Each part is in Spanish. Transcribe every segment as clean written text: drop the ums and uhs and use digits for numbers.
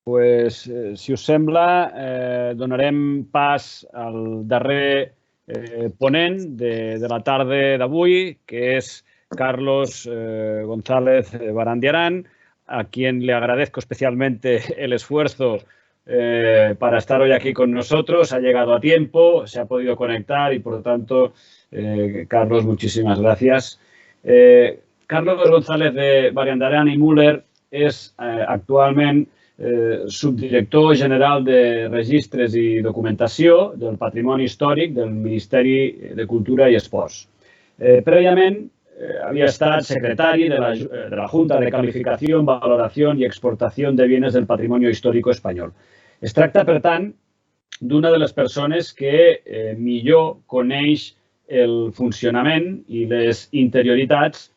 Pues, si us sembla, donarem pas al darrer ponent de la tarda d'avui, que es Carlos González Barandiarán, a quien le agradezco especialmente el esfuerzo para estar hoy aquí con nosotros. Ha llegado a tiempo, se ha podido conectar y, por lo tanto, Carlos, muchísimas gracias. Carlos González de Barandiarán i Müller és actualment subdirector general de Registres i Documentació del Patrimoni Històric del Ministeri de Cultura i Esports. Prèviament, havia estat secretari de la Junta de Calificació, Valoració i Exportació de Bienes del Patrimonio Histórico Espanyol. Es tracta, per tant, d'una de les persones que millor coneix el funcionament i les interioritats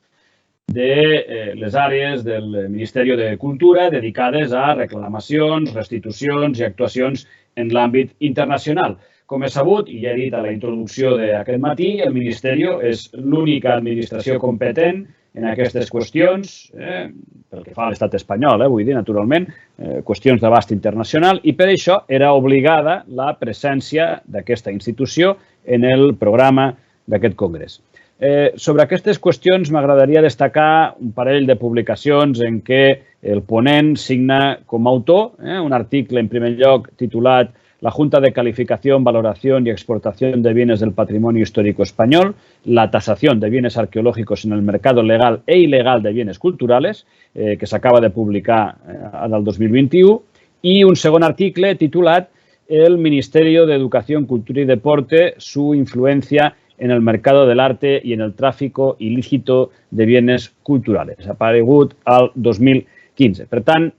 de les àrees del Ministeri de Cultura dedicades a reclamacions, restitucions i actuacions en l'àmbit internacional. Com és sabut, i ja he dit a la introducció d'aquest matí, el Ministeri és l'única administració competent en aquestes qüestions, pel que fa a l'estat espanyol, vull dir, naturalment, qüestions d'abast internacional, i per això era obligada la presència d'aquesta institució en el programa d'aquest congrés. Sobre aquestes qüestions m'agradaria destacar un parell de publicacions en què el ponent signa com a autor un article, en primer lloc, titulat La Junta de Calificación, Valoración y Exportación de Bienes del Patrimonio Histórico Español, la tasación de bienes arqueológicos en el mercado legal e ilegal de bienes culturales, que s'acaba de publicar en el 2021, i un segon article titulat El Ministerio de Educación, Cultura y Deporte, su influencia en el mercado del arte y en el tráfico ilícito de bienes culturales, aparegut al 2015. Per tant,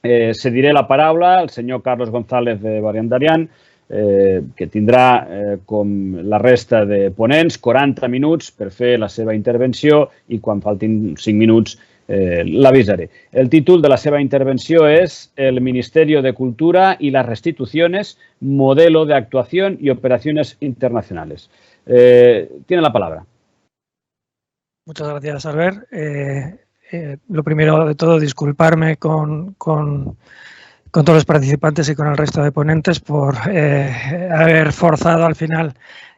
cediré la paraula al senyor Carlos González de Barandiarán, que tindrà, com la resta de ponents, 40 minuts per fer la seva intervenció i quan faltin 5 minuts l'avisaré. El títol de la seva intervenció és El Ministerio de Cultura y las Restituciones, Modelo de Actuación y Operaciones Internacionales. Tiene la palabra. Muchas gracias, Albert. Lo primero de todo, disculparme con todos los participantes y con el resto de ponentes por haber forzado al final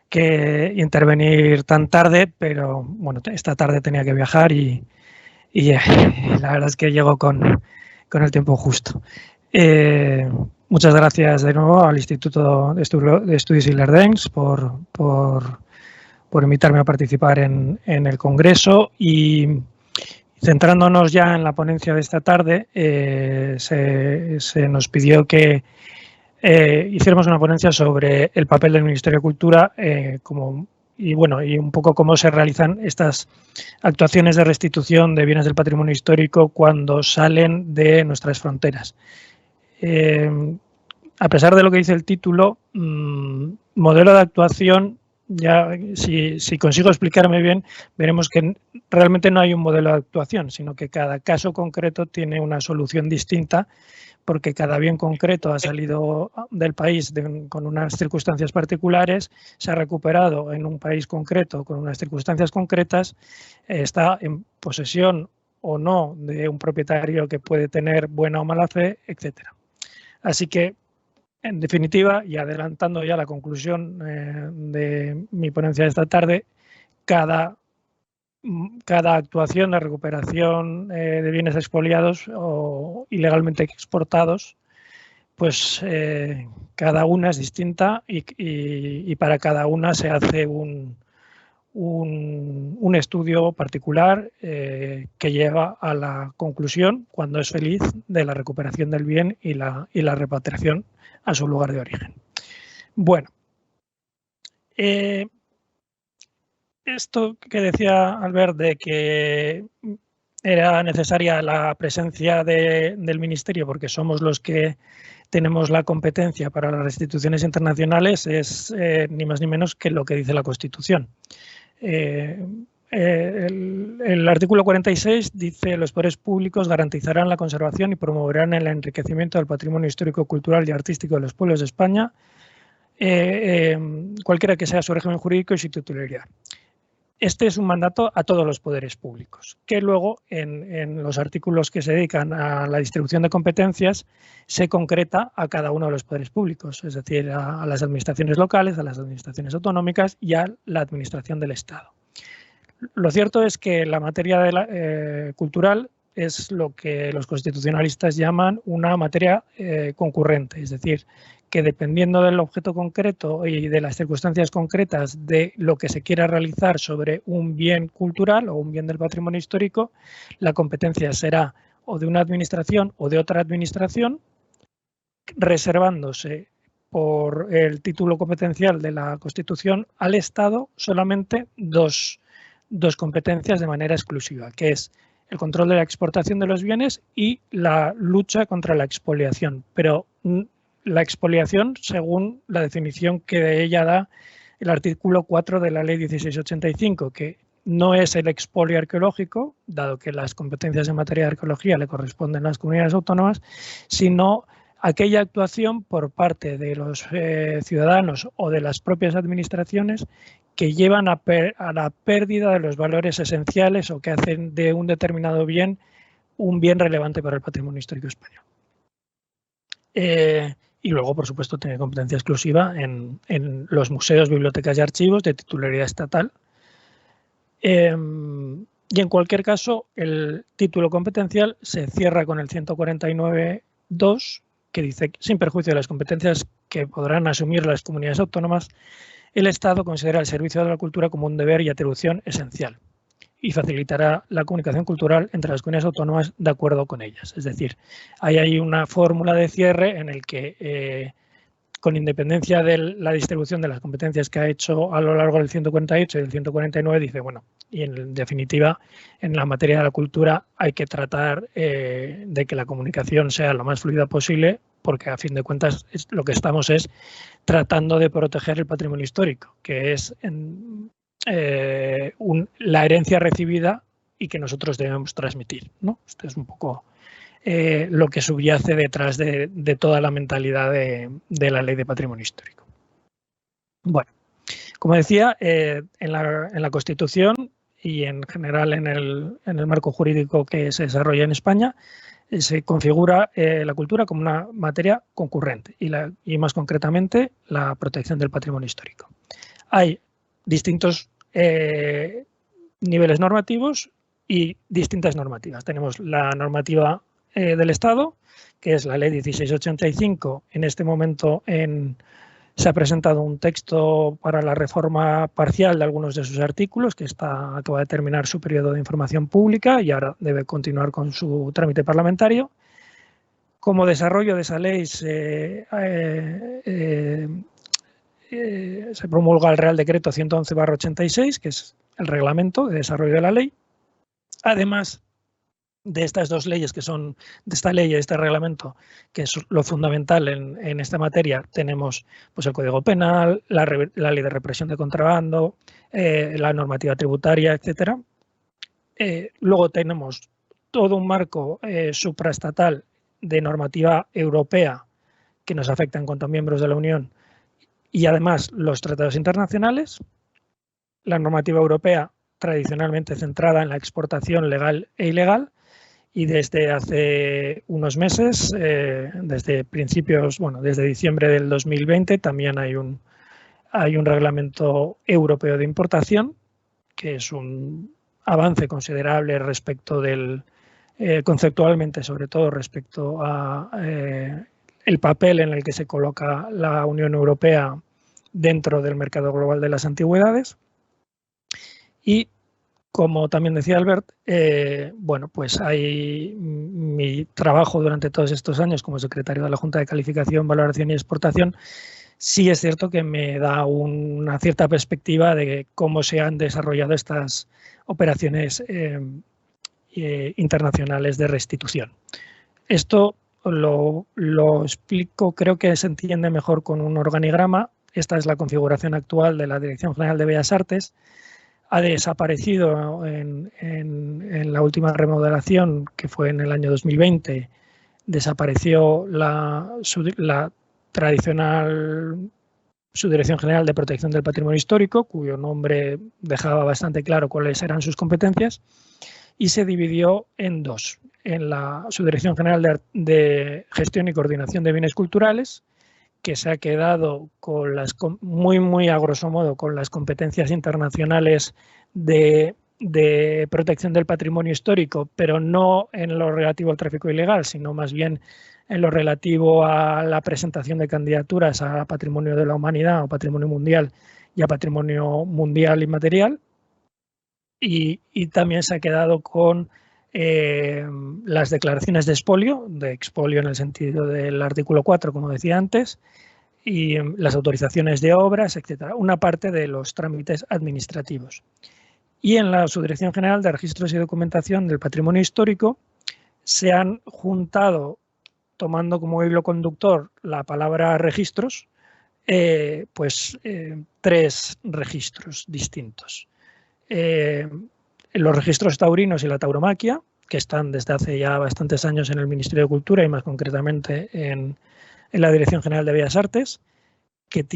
que intervenir tan tarde, pero bueno, esta tarde tenía que viajar y la verdad es que llego con el tiempo justo. Muchas gracias de nuevo al Instituto de Estudios Ilerdencs por invitarme a participar en el Congreso, y centrándonos ya en la ponencia de esta tarde, se nos pidió que hiciéramos una ponencia sobre el papel del Ministerio de Cultura y un poco cómo se realizan estas actuaciones de restitución de bienes del patrimonio histórico cuando salen de nuestras fronteras. A pesar de lo que dice el título, modelo de actuación, ya si consigo explicarme bien, veremos que realmente no hay un modelo de actuación, sino que cada caso concreto tiene una solución distinta, porque cada bien concreto ha salido del país con unas circunstancias particulares, se ha recuperado en un país concreto con unas circunstancias concretas, está en posesión o no de un propietario que puede tener buena o mala fe, etc. Así que, en definitiva, y adelantando ya la conclusión de mi ponencia de esta tarde, cada actuación de recuperación de bienes expoliados o ilegalmente exportados, pues cada una es distinta y para cada una se hace un estudio particular que lleva a la conclusión, cuando es feliz, de la recuperación del bien y la repatriación a su lugar de origen. Bueno, esto que decía Albert de que era necesaria la presencia del Ministerio porque somos los que tenemos la competencia para las restituciones internacionales es ni más ni menos que lo que dice la Constitución. El artículo 46 dice: los poderes públicos garantizarán la conservación y promoverán el enriquecimiento del patrimonio histórico, cultural y artístico de los pueblos de España, cualquiera que sea su régimen jurídico y su titularidad. Este es un mandato a todos los poderes públicos, que luego en los artículos que se dedican a la distribución de competencias se concreta a cada uno de los poderes públicos, es decir, a las administraciones locales, a las administraciones autonómicas y a la administración del Estado. Lo cierto es que la materia cultural es lo que los constitucionalistas llaman una materia concurrente, es decir, que dependiendo del objeto concreto y de las circunstancias concretas de lo que se quiera realizar sobre un bien cultural o un bien del patrimonio histórico, la competencia será o de una administración o de otra administración, reservándose por el título competencial de la Constitución al Estado solamente dos competencias de manera exclusiva, que es el control de la exportación de los bienes y la lucha contra la expoliación, pero la expoliación según la definición que de ella da el artículo 4 de la Ley 1685, que no es el expolio arqueológico, dado que las competencias en materia de arqueología le corresponden a las comunidades autónomas, sino aquella actuación por parte de los ciudadanos o de las propias administraciones que llevan a la pérdida de los valores esenciales o que hacen de un determinado bien un bien relevante para el patrimonio histórico español. Y luego, por supuesto, tiene competencia exclusiva en los museos, bibliotecas y archivos de titularidad estatal. Y en cualquier caso, el título competencial se cierra con el 149.2, que dice: sin perjuicio de las competencias que podrán asumir las comunidades autónomas, el Estado considera el servicio de la cultura como un deber y atribución esencial y facilitará la comunicación cultural entre las comunidades autónomas de acuerdo con ellas. Es decir, hay una fórmula de cierre en el que, con independencia de la distribución de las competencias que ha hecho a lo largo del 148 y del 149, dice, bueno, y en definitiva, en la materia de la cultura hay que tratar de que la comunicación sea lo más fluida posible, porque a fin de cuentas lo que estamos es tratando de proteger el patrimonio histórico, que es la herencia recibida y que nosotros debemos transmitir, ¿no? Esto es un poco lo que subyace detrás de toda la mentalidad de la Ley de Patrimonio Histórico. Bueno, como decía, en la Constitución y en general en el marco jurídico que se desarrolla en España, se configura la cultura como una materia concurrente y más concretamente la protección del patrimonio histórico. Hay distintos niveles normativos y distintas normativas. Tenemos la normativa del Estado, que es la Ley 1685. En este momento se ha presentado un texto para la reforma parcial de algunos de sus artículos, que acaba de terminar su periodo de información pública y ahora debe continuar con su trámite parlamentario. Como desarrollo de esa ley se promulga el Real Decreto 111/86, que es el reglamento de desarrollo de la ley. Además de estas dos leyes, que son de esta ley y de este reglamento, que es lo fundamental en esta materia, tenemos pues el Código Penal, la Ley de Represión de Contrabando, la normativa tributaria, etcétera. Luego tenemos todo un marco supraestatal de normativa europea que nos afecta en cuanto a miembros de la Unión, y además los tratados internacionales, la normativa europea tradicionalmente centrada en la exportación legal e ilegal, y desde hace unos meses, desde diciembre del 2020, también hay un reglamento europeo de importación, que es un avance considerable respecto conceptualmente, sobre todo respecto a el papel en el que se coloca la Unión Europea dentro del mercado global de las antigüedades. Y, como también decía Albert, pues hay mi trabajo durante todos estos años como secretario de la Junta de Calificación, Valoración y Exportación. Sí es cierto que me da una cierta perspectiva de cómo se han desarrollado estas operaciones internacionales de restitución. Esto lo explico, creo que se entiende mejor con un organigrama. Esta es la configuración actual de la Dirección General de Bellas Artes. Ha desaparecido en la última remodelación, que fue en el año 2020, desapareció la tradicional Subdirección General de Protección del Patrimonio Histórico, cuyo nombre dejaba bastante claro cuáles eran sus competencias, y se dividió en dos. En la Subdirección General de Gestión y Coordinación de Bienes Culturales, que se ha quedado con las, muy a grosso modo, con las competencias internacionales de protección del patrimonio histórico, pero no en lo relativo al tráfico ilegal, sino más bien en lo relativo a la presentación de candidaturas a patrimonio de la humanidad o patrimonio mundial y a patrimonio mundial inmaterial. Y también se ha quedado con las declaraciones de expolio en el sentido del artículo 4, como decía antes, y las autorizaciones de obras, etcétera, una parte de los trámites administrativos. Y en la Subdirección General de Registros y Documentación del Patrimonio Histórico se han juntado, tomando como hilo conductor la palabra registros, tres registros distintos. Los registros taurinos y la tauromaquia, que están desde hace ya bastantes años en el Ministerio de Cultura y más concretamente en la Dirección General de Bellas Artes, que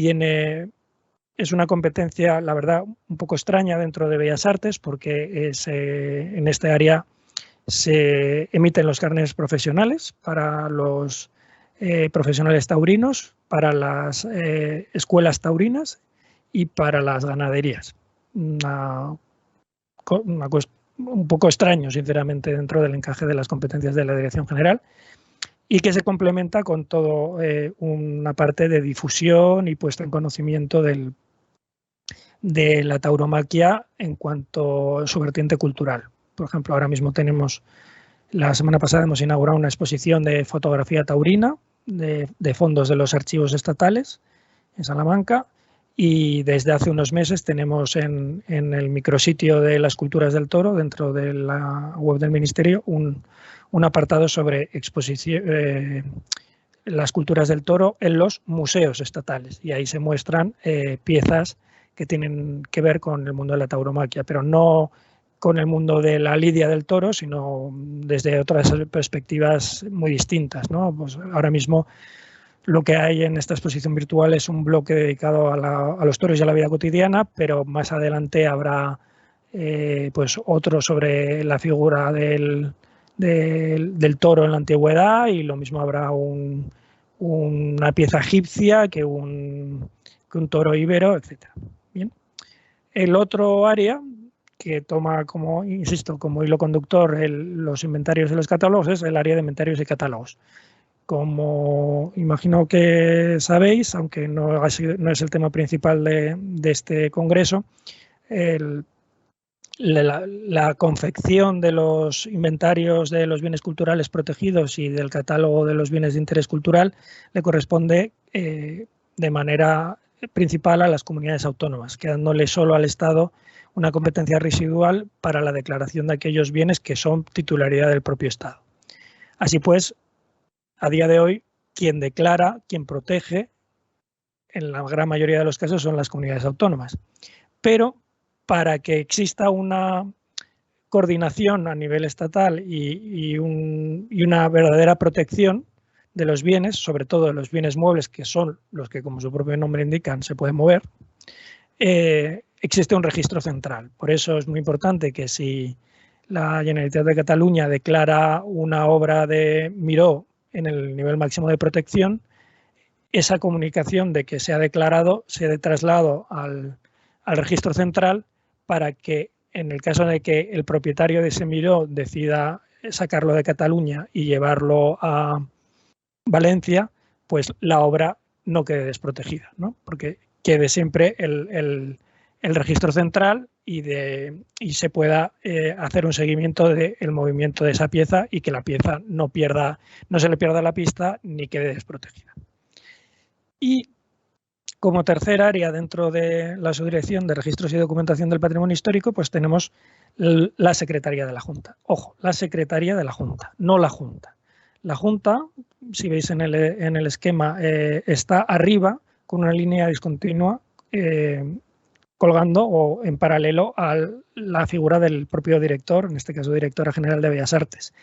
es una competencia, la verdad, un poco extraña dentro de Bellas Artes, porque en este área se emiten los carnets profesionales para los profesionales taurinos, para las escuelas taurinas y para las ganaderías. Una un poco extraño, sinceramente, dentro del encaje de las competencias de la Dirección General, y que se complementa con todo una parte de difusión y puesta en conocimiento de la tauromaquia en cuanto a su vertiente cultural. Por ejemplo, ahora mismo la semana pasada hemos inaugurado una exposición de fotografía taurina de fondos de los archivos estatales en Salamanca, y desde hace unos meses tenemos en el micrositio de las culturas del toro, dentro de la web del Ministerio, un apartado sobre las culturas del toro en los museos estatales, y ahí se muestran piezas que tienen que ver con el mundo de la tauromaquia, pero no con el mundo de la lidia del toro, sino desde otras perspectivas muy distintas, ¿no? Pues ahora mismo lo que hay en esta exposición virtual es un bloque dedicado a los toros y a la vida cotidiana, pero más adelante habrá otro sobre la figura del toro en la antigüedad, y lo mismo habrá una pieza egipcia que un toro íbero, etc. Bien. El otro área que toma como hilo conductor los inventarios y los catálogos es el área de inventarios y catálogos. Como imagino que sabéis, aunque no es el tema principal de este congreso, la confección de los inventarios de los bienes culturales protegidos y del catálogo de los bienes de interés cultural le corresponde de manera principal a las comunidades autónomas, quedándole solo al Estado una competencia residual para la declaración de aquellos bienes que son titularidad del propio Estado. Así pues, a día de hoy, quien declara, quien protege, en la gran mayoría de los casos son las comunidades autónomas. Pero para que exista una coordinación a nivel estatal y una verdadera protección de los bienes, sobre todo de los bienes muebles, que son los que, como su propio nombre indican, se pueden mover, existe un registro central. Por eso es muy importante que si la Generalitat de Cataluña declara una obra de Miró en el nivel máximo de protección, esa comunicación de que se ha declarado se dé traslado al registro central, para que en el caso de que el propietario de ese Miró decida sacarlo de Cataluña y llevarlo a Valencia, pues la obra no quede desprotegida, ¿no? Porque quede siempre el registro central y se pueda hacer un seguimiento del movimiento de esa pieza, y que la pieza no se le pierda la pista ni quede desprotegida. Y como tercer área dentro de la Subdirección de Registros y Documentación del Patrimonio Histórico, pues tenemos la Secretaría de la Junta. Ojo, la Secretaría de la Junta, no la Junta. La Junta, si veis en el esquema, está arriba con una línea discontinua colgando o en paralelo a la figura del propio director, en este caso directora general de Bellas Artes.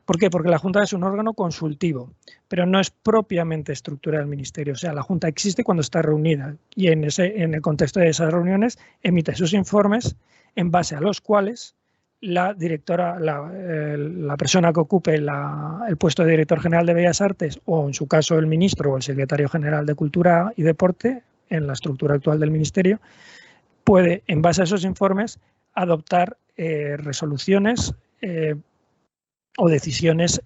¿Por qué? Porque la Junta es un órgano consultivo, pero no es propiamente estructura del Ministerio. O sea, la Junta existe cuando está reunida y en el contexto de esas reuniones emite sus informes en base a los cuales la directora, la persona que ocupe el puesto de director general de Bellas Artes, o en su caso el ministro o el secretario general de Cultura y Deporte, en la estructura actual del Ministerio, puede, en base a esos informes, adoptar resoluciones o decisiones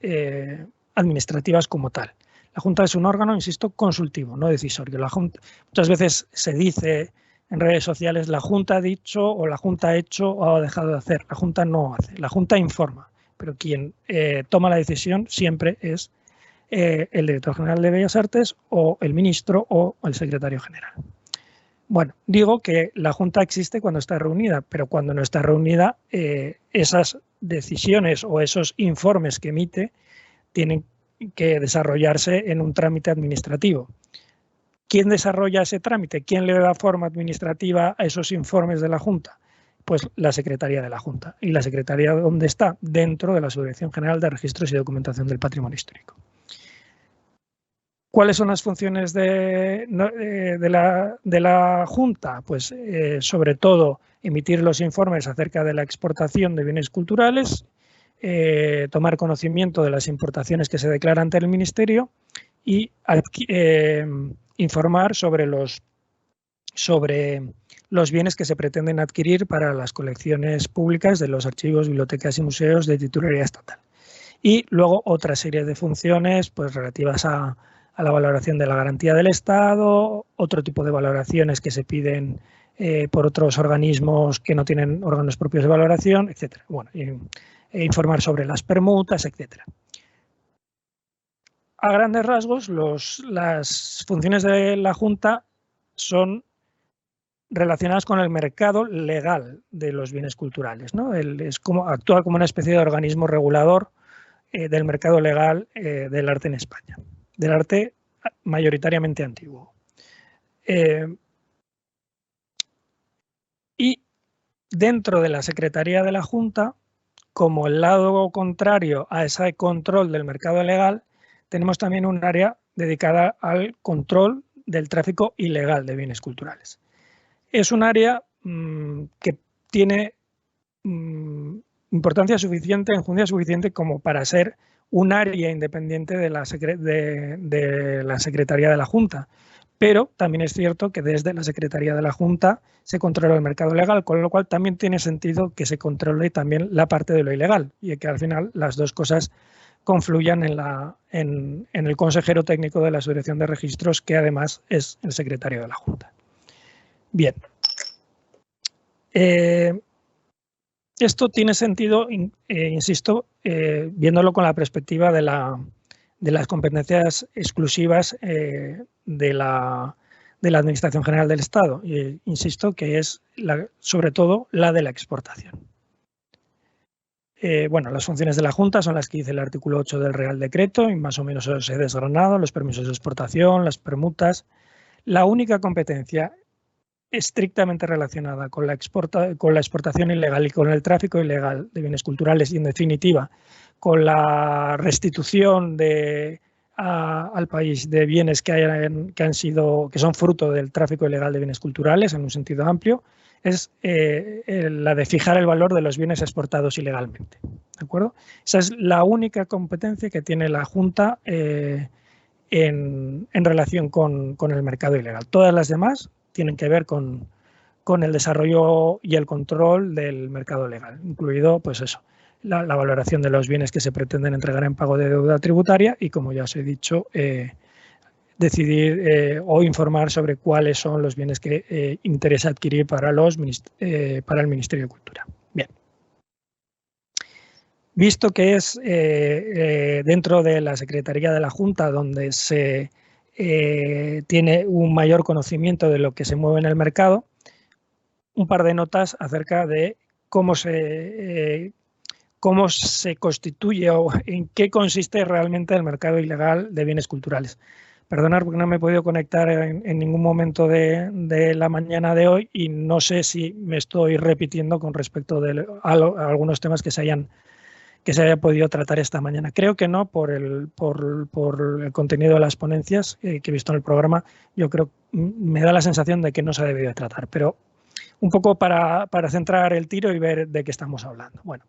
administrativas como tal. La Junta es un órgano, insisto, consultivo, no decisorio. La Junta, muchas veces se dice en redes sociales la Junta ha dicho o la Junta ha hecho o ha dejado de hacer. La Junta no hace, la Junta informa, pero quien toma la decisión siempre es el director general de Bellas Artes o el ministro o el secretario general. Bueno, digo que la Junta existe cuando está reunida, pero cuando no está reunida, esas decisiones o esos informes que emite tienen que desarrollarse en un trámite administrativo. ¿Quién desarrolla ese trámite? ¿Quién le da forma administrativa a esos informes de la Junta? Pues la Secretaría de la Junta. ¿Y la Secretaría dónde está? Dentro de la Subdirección General de Registros y Documentación del Patrimonio Histórico. ¿Cuáles son las funciones de la Junta? Pues sobre todo emitir los informes acerca de la exportación de bienes culturales, tomar conocimiento de las importaciones que se declaran ante el Ministerio y informar sobre los bienes que se pretenden adquirir para las colecciones públicas de los archivos, bibliotecas y museos de titularidad estatal. Y luego otra serie de funciones pues, relativas a la valoración de la garantía del Estado, otro tipo de valoraciones que se piden por otros organismos que no tienen órganos propios de valoración, etc. Bueno, informar sobre las permutas, etc. A grandes rasgos, las funciones de la Junta son relacionadas con el mercado legal de los bienes culturales, ¿no? Actúa como una especie de organismo regulador del mercado legal del arte en España, del arte mayoritariamente antiguo. Y dentro de la Secretaría de la Junta, como el lado contrario a ese control del mercado legal, tenemos también un área dedicada al control del tráfico ilegal de bienes culturales. Es un área que tiene importancia suficiente, enjundia suficiente como para ser un área independiente de la Secretaría de la Junta. Pero también es cierto que desde la Secretaría de la Junta se controla el mercado legal, con lo cual también tiene sentido que se controle también la parte de lo ilegal y que al final las dos cosas confluyan en el consejero técnico de la Subdirección de Registros, que además es el secretario de la Junta. Bien. Esto tiene sentido, insisto, viéndolo con la perspectiva de las competencias exclusivas de la Administración General del Estado. Insisto que es sobre todo la de la exportación. Bueno, las funciones de la Junta son las que dice el artículo 8 del Real Decreto y más o menos os he desgranado, los permisos de exportación, las permutas. La única competencia estrictamente relacionada con la exportación ilegal y con el tráfico ilegal de bienes culturales y, en definitiva, con la restitución al país de bienes que son fruto del tráfico ilegal de bienes culturales, en un sentido amplio, es la de fijar el valor de los bienes exportados ilegalmente. ¿De acuerdo? Esa es la única competencia que tiene la Junta en relación con el mercado ilegal. Todas las demás tienen que ver con el desarrollo y el control del mercado legal, incluido pues eso, la valoración de los bienes que se pretenden entregar en pago de deuda tributaria y, como ya os he dicho, decidir o informar sobre cuáles son los bienes que interesa adquirir para el Ministerio de Cultura. Bien. Visto que es dentro de la Secretaría de la Junta donde se tiene un mayor conocimiento de lo que se mueve en el mercado, un par de notas acerca de cómo se constituye o en qué consiste realmente el mercado ilegal de bienes culturales. Perdonad porque no me he podido conectar en ningún momento de la mañana de hoy y no sé si me estoy repitiendo con respecto a algunos temas que se hayan que se haya podido tratar esta mañana. Creo que no, por el contenido de las ponencias que he visto en el programa. Yo creo, me da la sensación de que no se ha debido tratar, pero un poco para centrar el tiro y ver de qué estamos hablando. Bueno,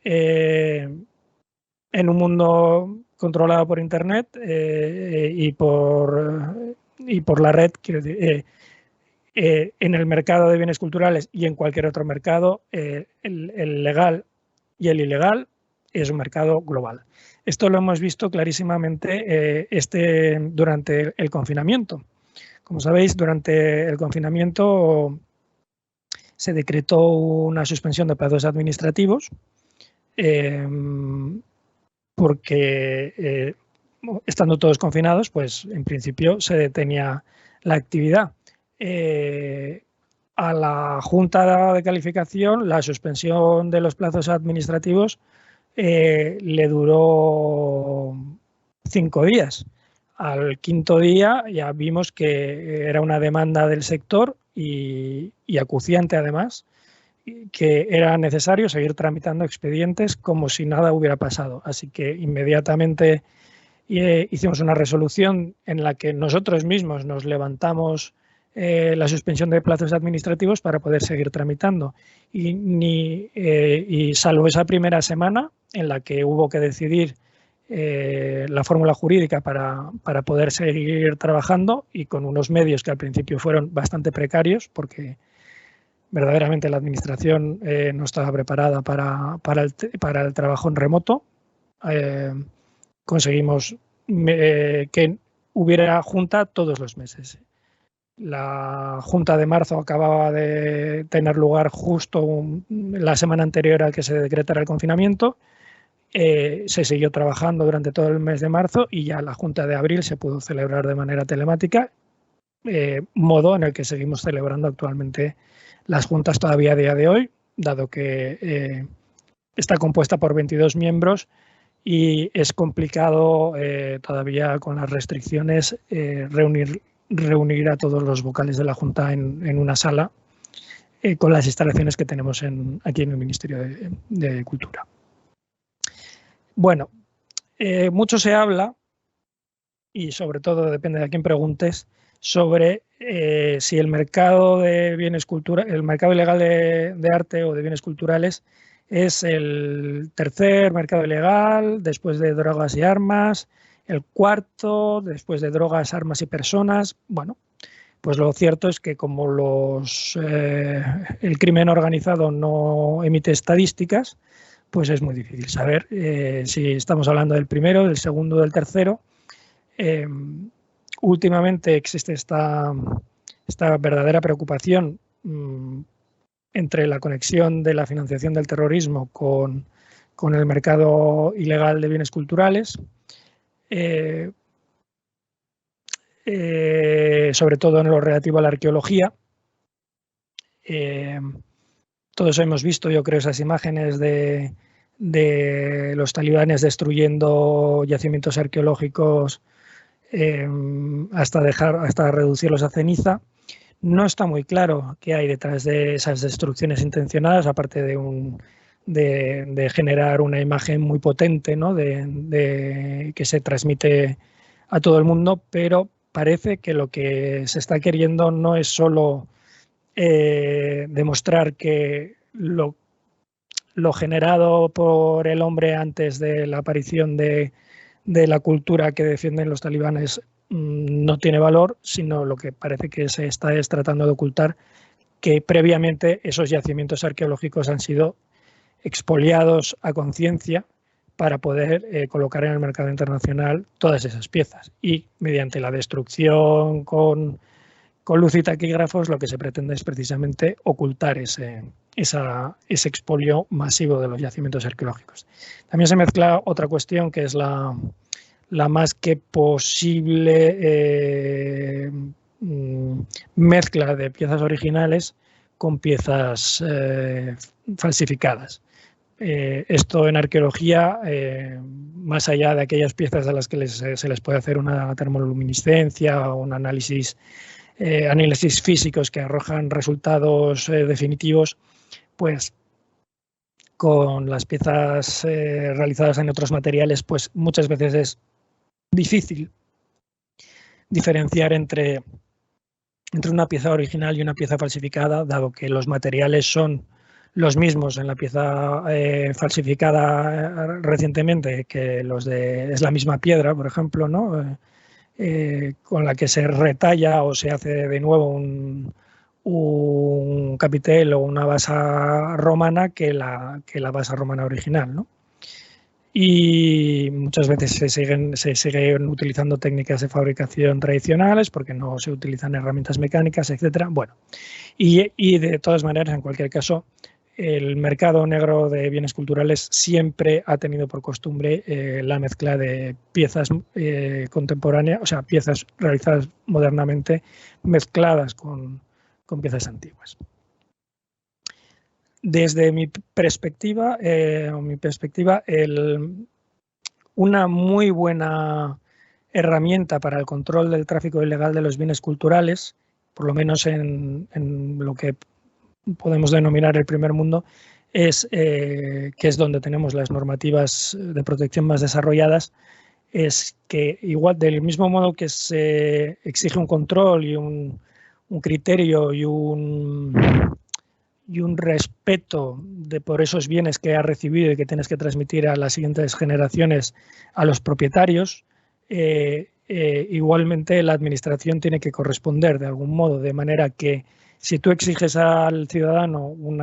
en un mundo controlado por Internet y por la red, quiero decir, en el mercado de bienes culturales y en cualquier otro mercado, el legal y el ilegal es un mercado global. Esto lo hemos visto clarísimamente durante el confinamiento. Como sabéis, durante el confinamiento se decretó una suspensión de plazos administrativos porque estando todos confinados, pues en principio se detenía la actividad. A la Junta de Calificación la suspensión de los plazos administrativos le duró 5 días. Al quinto día ya vimos que era una demanda del sector y acuciante además, que era necesario seguir tramitando expedientes como si nada hubiera pasado. Así que inmediatamente hicimos una resolución en la que nosotros mismos nos levantamos la suspensión de plazos administrativos para poder seguir tramitando. Y salvo esa primera semana en la que hubo que decidir la fórmula jurídica para poder seguir trabajando, y con unos medios que al principio fueron bastante precarios porque verdaderamente la administración no estaba preparada para el trabajo en remoto. Conseguimos que hubiera junta todos los meses. La junta de marzo acababa de tener lugar justo la semana anterior al que se decretara el confinamiento. Se siguió trabajando durante todo el mes de marzo y ya la junta de abril se pudo celebrar de manera telemática, modo en el que seguimos celebrando actualmente las juntas todavía a día de hoy, dado que está compuesta por 22 miembros y es complicado todavía con las restricciones reunir a todos los vocales de la Junta en una sala con las instalaciones que tenemos aquí en el Ministerio de Cultura. Bueno, mucho se habla, y sobre todo depende de a quién preguntes, sobre si el mercado de bienes culturales, el mercado ilegal de arte o de bienes culturales es el tercer mercado ilegal después de drogas y armas, el cuarto después de drogas, armas y personas. Bueno, pues lo cierto es que como el crimen organizado no emite estadísticas, pues es muy difícil saber si estamos hablando del primero, del segundo, del tercero. Últimamente existe esta verdadera preocupación entre la conexión de la financiación del terrorismo con el mercado ilegal de bienes culturales, sobre todo en lo relativo a la arqueología. Todos hemos visto, yo creo, esas imágenes de los talibanes destruyendo yacimientos arqueológicos hasta reducirlos a ceniza. No está muy claro qué hay detrás de esas destrucciones intencionadas, aparte de generar una imagen muy potente, ¿no? que se transmite a todo el mundo, pero parece que lo que se está queriendo no es solo demostrar que lo generado por el hombre antes de la aparición de la cultura que defienden los talibanes no tiene valor, sino lo que parece que se está tratando de ocultar que previamente esos yacimientos arqueológicos han sido expoliados a conciencia para poder colocar en el mercado internacional todas esas piezas, y mediante la destrucción con luz y taquígrafos lo que se pretende es precisamente ocultar ese expolio masivo de los yacimientos arqueológicos. También se mezcla otra cuestión que es la más que posible mezcla de piezas originales con piezas falsificadas. Esto en arqueología, más allá de aquellas piezas a las que se les puede hacer una termoluminiscencia o un análisis físicos que arrojan resultados definitivos, pues con las piezas realizadas en otros materiales, pues muchas veces es difícil diferenciar entre una pieza original y una pieza falsificada, dado que los materiales son los mismos en la pieza falsificada recientemente que es la misma piedra, por ejemplo, ¿no? Con la que se retalla o se hace de nuevo un capitel o una basa romana que la basa romana original, ¿no? Y muchas veces se siguen utilizando técnicas de fabricación tradicionales porque no se utilizan herramientas mecánicas, etcétera. Bueno, y de todas maneras, en cualquier caso, el mercado negro de bienes culturales siempre ha tenido por costumbre la mezcla de piezas contemporáneas, o sea, piezas realizadas modernamente mezcladas con piezas antiguas. Desde mi perspectiva, una muy buena herramienta para el control del tráfico ilegal de los bienes culturales, por lo menos en lo que podemos denominar el primer mundo, es que es donde tenemos las normativas de protección más desarrolladas, es que igual del mismo modo que se exige un control y un criterio y un respeto por esos bienes que has recibido y que tienes que transmitir a las siguientes generaciones, a los propietarios, igualmente la administración tiene que corresponder de algún modo, de manera que si tú exiges al ciudadano un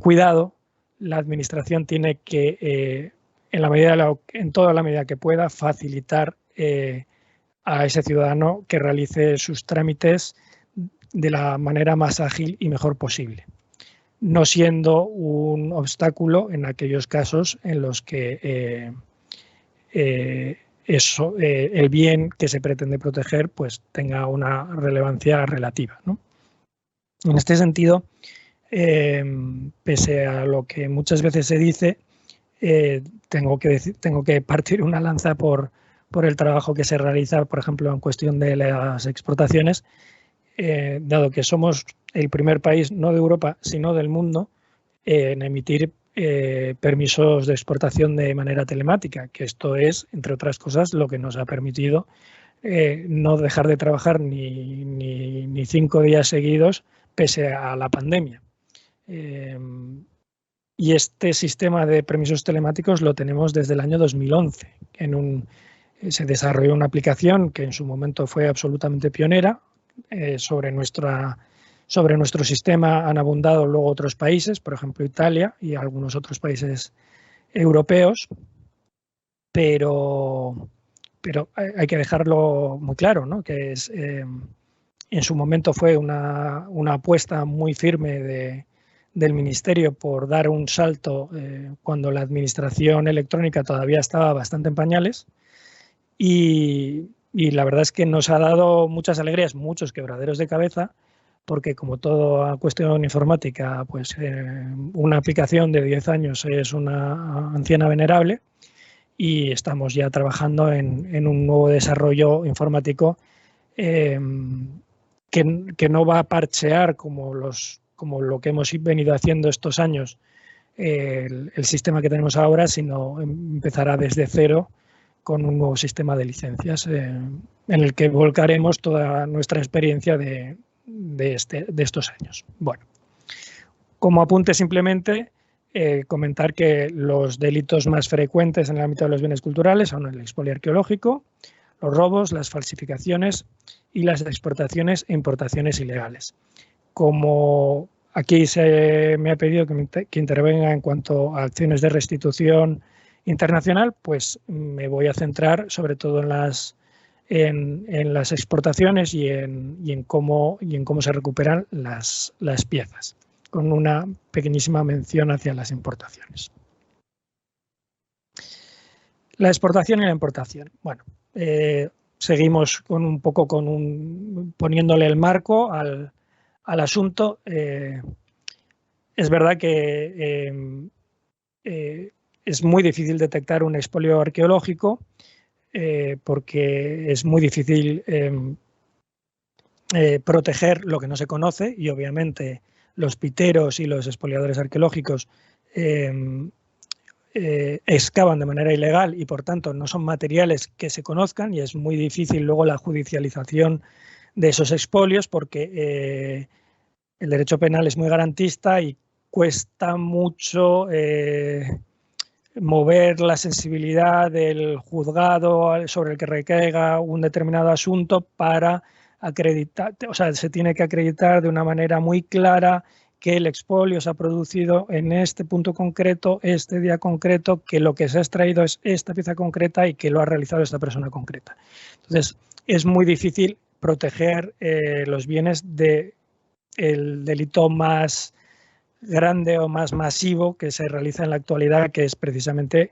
cuidado, la administración tiene que, en toda la medida que pueda, facilitar a ese ciudadano que realice sus trámites de la manera más ágil y mejor posible, no siendo un obstáculo en aquellos casos en los que el bien que se pretende proteger pues tenga una relevancia relativa, ¿no? En este sentido, pese a lo que muchas veces se dice, tengo que partir una lanza por el trabajo que se realiza, por ejemplo, en cuestión de las exportaciones, dado que somos el primer país, no de Europa, sino del mundo, en emitir permisos de exportación de manera telemática, que esto es, entre otras cosas, lo que nos ha permitido no dejar de trabajar ni 5 días seguidos pese a la pandemia. Y este sistema de permisos telemáticos lo tenemos desde el año 2011. Se desarrolló una aplicación que en su momento fue absolutamente pionera. Sobre nuestro sistema han abundado luego otros países, por ejemplo Italia y algunos otros países europeos, pero hay que dejarlo muy claro, ¿no? Que en su momento fue una apuesta muy firme del Ministerio por dar un salto cuando la administración electrónica todavía estaba bastante en pañales, y la verdad es que nos ha dado muchas alegrías, muchos quebraderos de cabeza, porque como toda cuestión informática, pues una aplicación de 10 años es una anciana venerable, y estamos ya trabajando en un nuevo desarrollo informático que no va a parchear como lo que hemos venido haciendo estos años el sistema que tenemos ahora, sino empezará desde cero con un nuevo sistema de licencias en el que volcaremos toda nuestra experiencia de estos años. Bueno, como apunte simplemente comentar que los delitos más frecuentes en el ámbito de los bienes culturales son el expolio arqueológico, los robos, las falsificaciones y las exportaciones e importaciones ilegales. Como aquí se me ha pedido que intervenga en cuanto a acciones de restitución internacional, pues me voy a centrar sobre todo en las exportaciones y en cómo se recuperan las piezas, con una pequeñísima mención hacia las importaciones. La exportación y la importación. Bueno, seguimos poniéndole el marco al asunto. Es verdad que es muy difícil detectar un expolio arqueológico porque es muy difícil proteger lo que no se conoce, y obviamente los piteros y los expoliadores arqueológicos excavan de manera ilegal y por tanto no son materiales que se conozcan, y es muy difícil luego la judicialización de esos expolios porque el derecho penal es muy garantista y cuesta mucho mover la sensibilidad del juzgado sobre el que recaiga un determinado asunto para acreditar, o sea, se tiene que acreditar de una manera muy clara que el expolio se ha producido en este punto concreto, este día concreto, que lo que se ha extraído es esta pieza concreta y que lo ha realizado esta persona concreta. Entonces, es muy difícil proteger los bienes del delito más grande o más masivo que se realiza en la actualidad, que es precisamente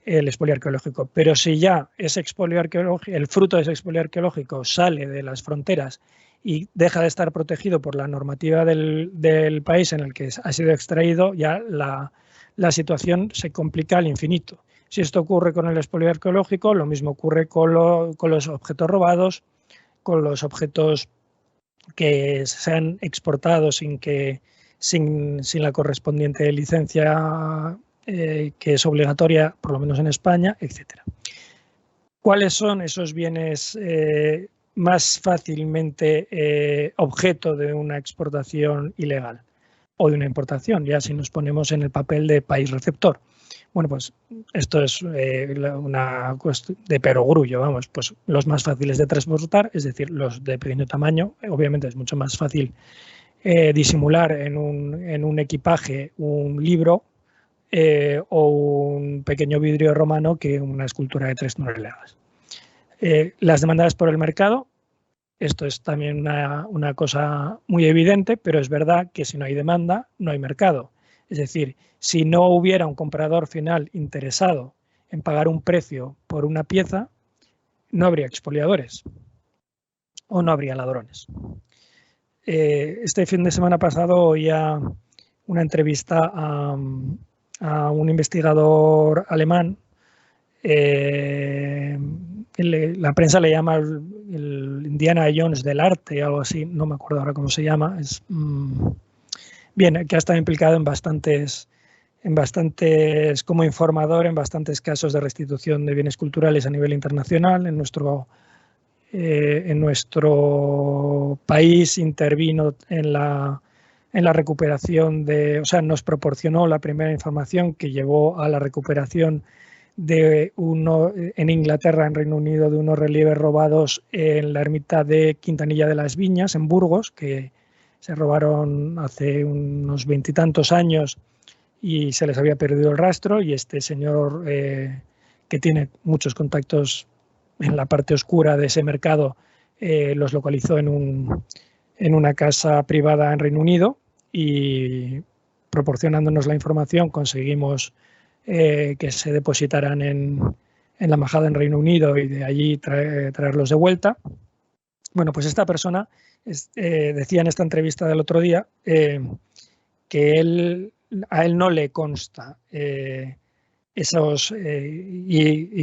el expolio arqueológico. Pero si ya ese expolio arqueológico, el fruto de ese expolio arqueológico sale de las fronteras y deja de estar protegido por la normativa del país en el que ha sido extraído, ya la situación se complica al infinito. Si esto ocurre con el expolio arqueológico, lo mismo ocurre con los objetos robados, con los objetos que se han exportado sin la correspondiente licencia que es obligatoria, por lo menos en España, etc. ¿Cuáles son esos bienes más fácilmente objeto de una exportación ilegal o de una importación, ya si nos ponemos en el papel de país receptor? Bueno, pues esto es una cuestión de perogrullo, vamos, pues los más fáciles de transportar, es decir, los de pequeño tamaño. Obviamente es mucho más fácil disimular en un equipaje un libro o un pequeño vidrio romano que una escultura de 3 toneladas. Las demandadas por el mercado, esto es también una cosa muy evidente, pero es verdad que si no hay demanda, no hay mercado. Es decir, si no hubiera un comprador final interesado en pagar un precio por una pieza, no habría expoliadores o no habría ladrones. Este fin de semana pasado oía una entrevista a un investigador alemán. La prensa le llama el Indiana Jones del arte, algo así, no me acuerdo ahora cómo se llama. Bien, que ha estado implicado en bastantes, como informador, en bastantes casos de restitución de bienes culturales a nivel internacional. En nuestro país intervino en la recuperación nos proporcionó la primera información que llevó a la recuperación en Inglaterra, en Reino Unido, de unos relieves robados en la ermita de Quintanilla de las Viñas, en Burgos, que se robaron hace unos 20 y tantos años y se les había perdido el rastro, y este señor, que tiene muchos contactos en la parte oscura de ese mercado, los localizó en una casa privada en Reino Unido, y proporcionándonos la información conseguimos que se depositaran en la embajada en Reino Unido y de allí traerlos de vuelta. Bueno, pues esta persona decía en esta entrevista del otro día que a él no le consta y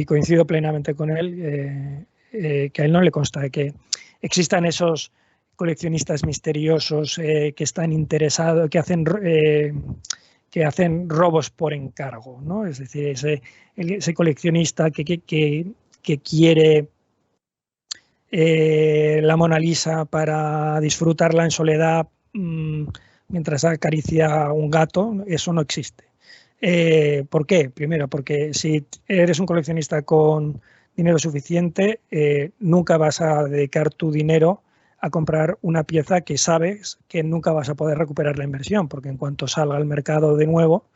coincido plenamente con él, que a él no le consta que existan esos coleccionistas misteriosos que están interesados, que hacen robos por encargo, ¿no? Es decir, ese coleccionista que quiere la Mona Lisa para disfrutarla en soledad mientras acaricia a un gato, eso no existe. ¿Por qué? Primero, porque si eres un coleccionista con dinero suficiente, nunca vas a dedicar tu dinero a comprar una pieza que sabes que nunca vas a poder recuperar la inversión, porque en cuanto salga al mercado de nuevo,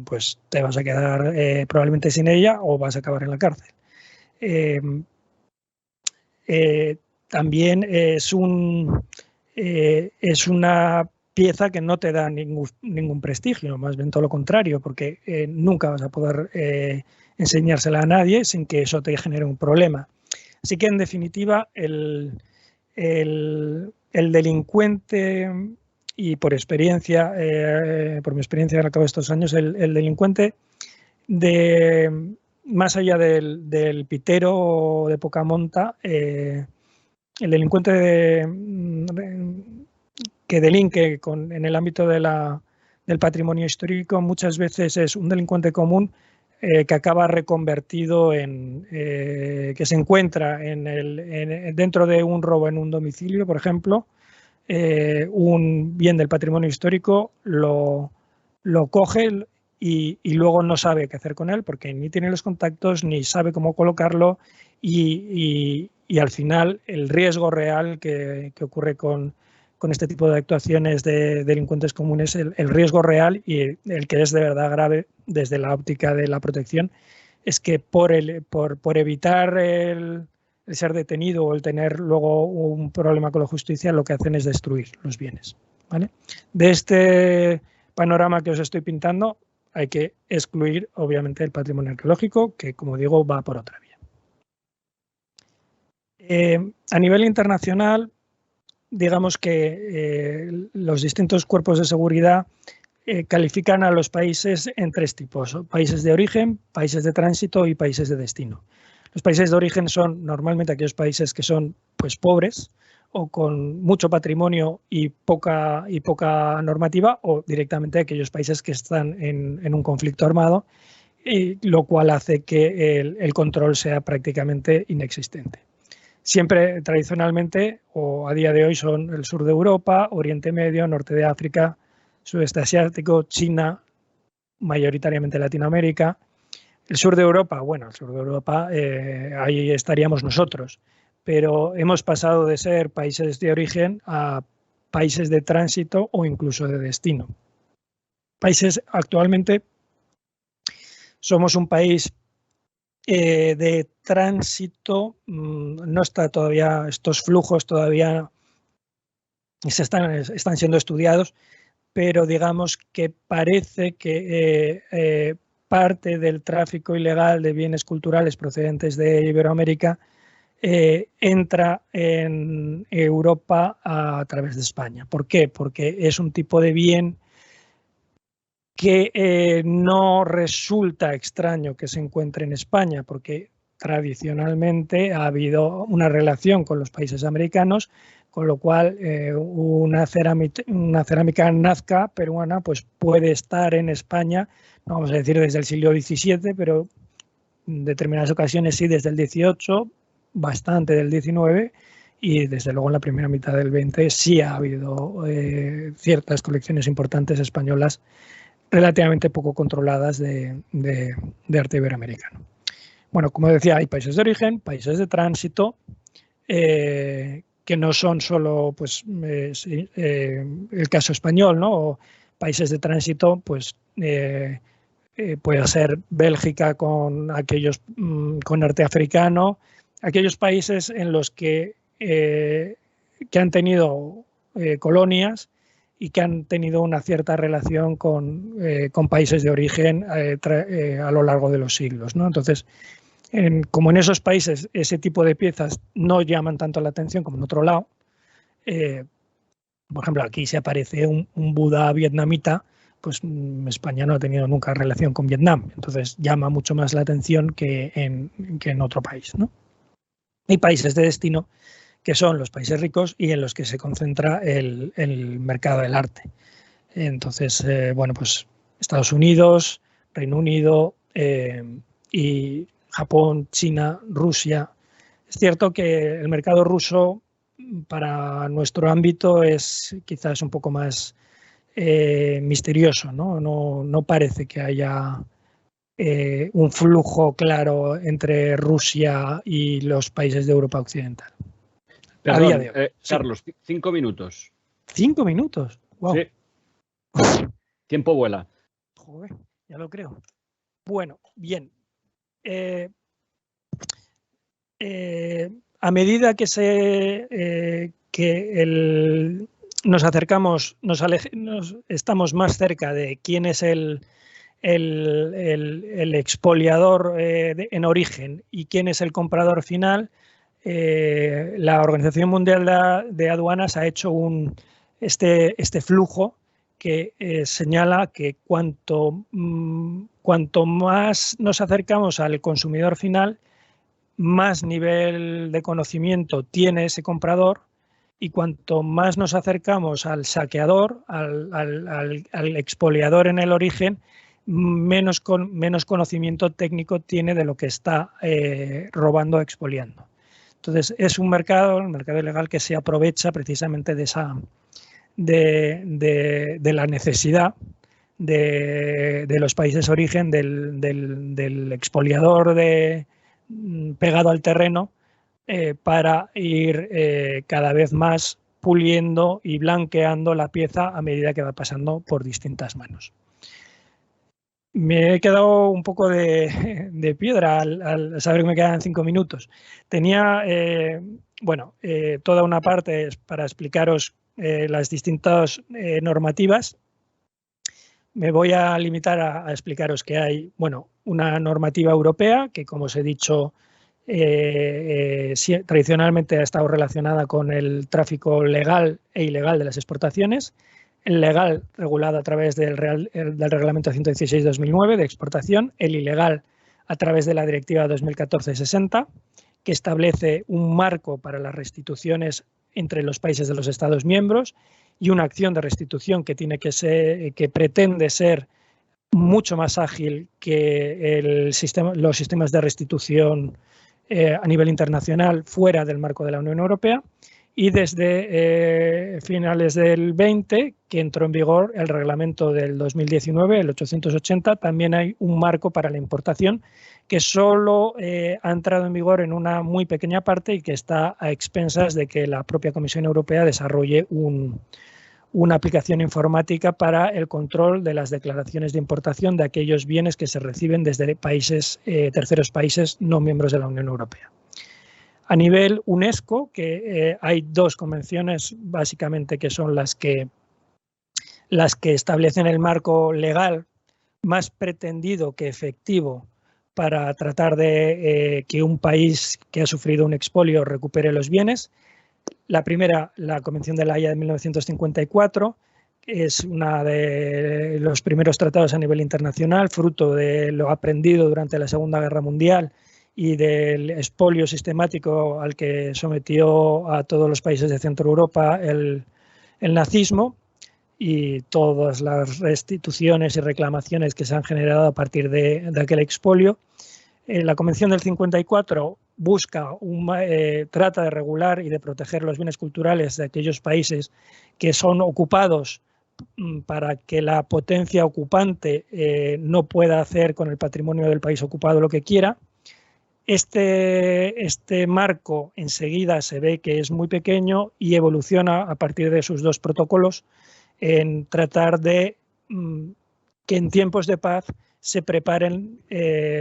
pues te vas a quedar probablemente sin ella o vas a acabar en la cárcel. También es una pieza que no te da ningún prestigio, más bien todo lo contrario, porque nunca vas a poder enseñársela a nadie sin que eso te genere un problema. Así que, en definitiva, el delincuente, y por mi experiencia al cabo de estos años, el delincuente más allá del pitero o de poca monta, el delincuente que delinque en el ámbito del patrimonio histórico muchas veces es un delincuente común que acaba reconvertido que se encuentra dentro de un robo en un domicilio, por ejemplo, un bien del patrimonio histórico, lo coge y luego no sabe qué hacer con él porque ni tiene los contactos ni sabe cómo colocarlo y al final el riesgo real que ocurre con este tipo de actuaciones de delincuentes comunes, el riesgo real y el que es de verdad grave desde la óptica de la protección, es que por evitar el ser detenido o el tener luego un problema con la justicia, lo que hacen es destruir los bienes, ¿vale? De este panorama que os estoy pintando, hay que excluir, obviamente, el patrimonio arqueológico, que, como digo, va por otra vía. A nivel internacional, digamos que los distintos cuerpos de seguridad califican a los países en tres tipos: países de origen, países de tránsito y países de destino. Los países de origen son normalmente aquellos países que son pues pobres o con mucho patrimonio y poca normativa, o directamente aquellos países que están en un conflicto armado, lo cual hace que el control sea prácticamente inexistente. Siempre, tradicionalmente, o a día de hoy, son el sur de Europa, Oriente Medio, norte de África, sudeste asiático, China, mayoritariamente Latinoamérica. El sur de Europa, bueno, el sur de Europa, ahí estaríamos nosotros, pero hemos pasado de ser países de origen a países de tránsito o incluso de destino. Actualmente somos un país de tránsito, no está todavía, estos flujos todavía están siendo estudiados, pero digamos que parece que parte del tráfico ilegal de bienes culturales procedentes de Iberoamérica entra en Europa a través de España. ¿Por qué? Porque es un tipo de bien que no resulta extraño que se encuentre en España, porque tradicionalmente ha habido una relación con los países americanos, con lo cual una cerámica Nazca peruana pues puede estar en España, no vamos a decir desde el siglo XVII, pero en determinadas ocasiones sí desde el XVIII, bastante del XIX, y desde luego en la primera mitad del XX sí ha habido ciertas colecciones importantes españolas relativamente poco controladas de arte iberoamericano. Bueno, como decía, hay países de origen, países de tránsito, que no son solo pues, el caso español, ¿no? O países de tránsito, pues puede ser Bélgica con con arte africano, aquellos países en los que han tenido colonias y que han tenido una cierta relación con países de origen a lo largo de los siglos, ¿no? Entonces, como en esos países ese tipo de piezas no llaman tanto la atención como en otro lado, por ejemplo, aquí si aparece un Buda vietnamita, pues España no ha tenido nunca relación con Vietnam, entonces llama mucho más la atención que en otro país, ¿no? Hay países de destino que son los países ricos y en los que se concentra el mercado del arte. Entonces, bueno, pues Estados Unidos, Reino Unido y Japón, China, Rusia. Es cierto que el mercado ruso para nuestro ámbito es quizás un poco más misterioso, ¿no? No parece que haya un flujo claro entre Rusia y los países de Europa Occidental. Perdón, a día de hoy. Carlos, 5 minutos. 5 minutos. Wow. Sí. Tiempo vuela. Joder, ya lo creo. Bueno, bien. A medida que nos acercamos, estamos más cerca de quién es el expoliador en origen y quién es el comprador final, la Organización Mundial de Aduanas ha hecho este flujo que señala que cuanto más nos acercamos al consumidor final, más nivel de conocimiento tiene ese comprador y cuanto más nos acercamos al saqueador, al expoliador en el origen, menos conocimiento técnico tiene de lo que está robando o expoliando. Entonces, es un mercado, el mercado ilegal, que se aprovecha precisamente de la necesidad de los países de origen, del expoliador pegado al terreno, para ir cada vez más puliendo y blanqueando la pieza a medida que va pasando por distintas manos. Me he quedado un poco de piedra al saber que me quedan 5 minutos. Tenía, toda una parte para explicaros las distintas normativas. Me voy a limitar a explicaros que hay, una normativa europea que, como os he dicho, tradicionalmente ha estado relacionada con el tráfico legal e ilegal de las exportaciones. El legal, regulado a través del Reglamento 116/2009 de exportación, el ilegal a través de la Directiva 2014/60, que establece un marco para las restituciones entre los países de los Estados miembros y una acción de restitución que pretende ser mucho más ágil que los sistemas de restitución a nivel internacional fuera del marco de la Unión Europea. Y desde finales del 20, que entró en vigor el reglamento del 2019, el 880, también hay un marco para la importación que solo ha entrado en vigor en una muy pequeña parte y que está a expensas de que la propia Comisión Europea desarrolle una aplicación informática para el control de las declaraciones de importación de aquellos bienes que se reciben desde terceros países no miembros de la Unión Europea. A nivel UNESCO, que hay 2 convenciones básicamente que son las que establecen el marco legal más pretendido que efectivo para tratar de que un país que ha sufrido un expolio recupere los bienes. La primera, la Convención de La Haya de 1954, es uno de los primeros tratados a nivel internacional, fruto de lo aprendido durante la Segunda Guerra Mundial y del expolio sistemático al que sometió a todos los países de Centro Europa el nazismo, y todas las restituciones y reclamaciones que se han generado a partir de aquel expolio. La Convención del 54 trata de regular y de proteger los bienes culturales de aquellos países que son ocupados, para que la potencia ocupante no pueda hacer con el patrimonio del país ocupado lo que quiera. Este marco enseguida se ve que es muy pequeño y evoluciona a partir de sus 2 protocolos en tratar de que en tiempos de paz se preparen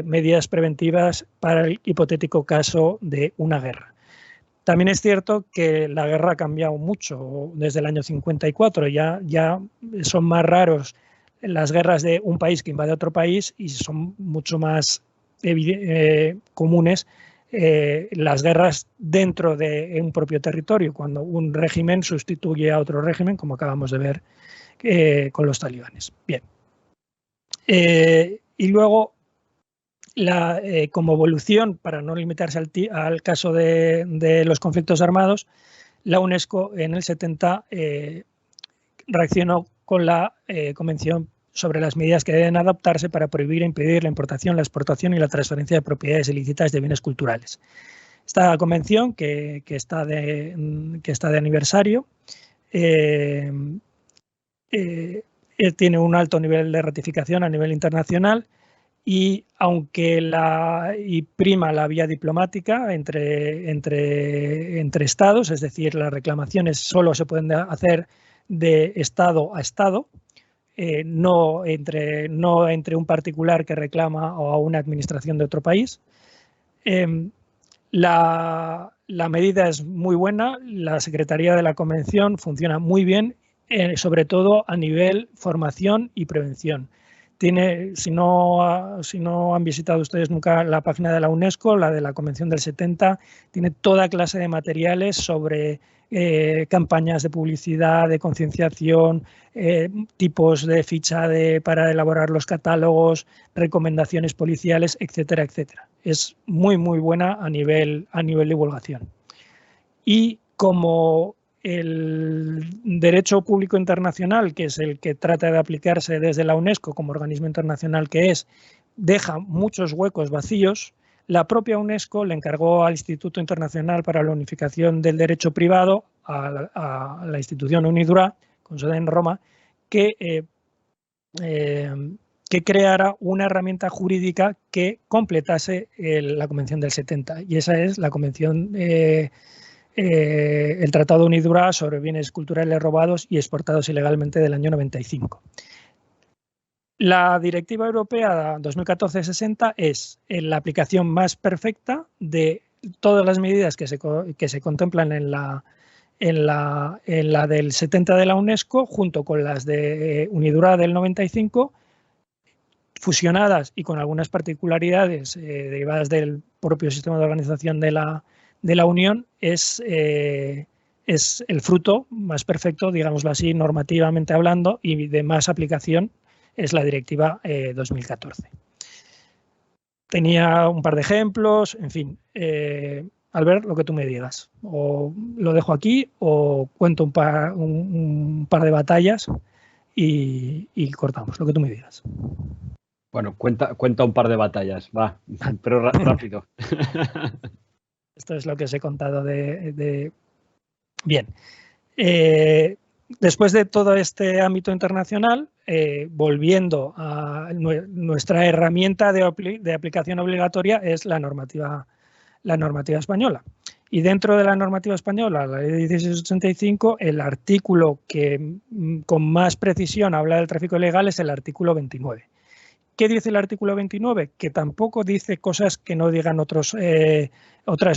medidas preventivas para el hipotético caso de una guerra. También es cierto que la guerra ha cambiado mucho desde el año 54, ya son más raros las guerras de un país que invade a otro país y son mucho más comunes las guerras dentro de un propio territorio, cuando un régimen sustituye a otro régimen, como acabamos de ver con los talibanes. Bien. Y luego, como evolución, para no limitarse al caso de los conflictos armados, la UNESCO en el 70 reaccionó con la Convención sobre las medidas que deben adoptarse para prohibir e impedir la importación, la exportación y la transferencia de propiedades ilícitas de bienes culturales. Esta convención, que está de aniversario, tiene un alto nivel de ratificación a nivel internacional y aunque prima la vía diplomática entre Estados, es decir, las reclamaciones solo se pueden hacer de Estado a Estado, no entre un particular que reclama o a una administración de otro país. La medida es muy buena, la Secretaría de la Convención funciona muy bien, sobre todo a nivel formación y prevención. Si no han visitado ustedes nunca la página de la UNESCO, la de la Convención del 70, tiene toda clase de materiales sobre campañas de publicidad, de concienciación, tipos de ficha para elaborar los catálogos, recomendaciones policiales, etcétera, etcétera. Es muy, muy buena a nivel divulgación. Y como el derecho público internacional, que es el que trata de aplicarse desde la UNESCO como organismo internacional que es, deja muchos huecos vacíos. La propia UNESCO le encargó al Instituto Internacional para la Unificación del Derecho Privado, a la institución UNIDROIT, con sede en Roma, que creara una herramienta jurídica que completase la Convención del 70, y esa es la Convención, el Tratado UNIDROIT sobre bienes culturales robados y exportados ilegalmente del año 95. La Directiva Europea 2014-60 es la aplicación más perfecta de todas las medidas que se contemplan en la del 70 de la UNESCO, junto con las de UNIDROIT del 95, fusionadas y con algunas particularidades derivadas del propio sistema de organización de la Unión, es el fruto más perfecto, digámoslo así, normativamente hablando, y de más aplicación es la Directiva 2014. Tenía un par de ejemplos, en fin. Albert, lo que tú me digas. O lo dejo aquí o cuento un par de batallas y cortamos, lo que tú me digas. Bueno, cuenta un par de batallas, va, pero rápido. Esto es lo que os he contado de... Bien. Después de todo este ámbito internacional, volviendo a nuestra herramienta de aplicación obligatoria es la normativa española. Y dentro de la normativa española, la ley 1685, el artículo que con más precisión habla del tráfico ilegal es el artículo 29. ¿Qué dice el artículo 29? Que tampoco dice cosas que no digan otras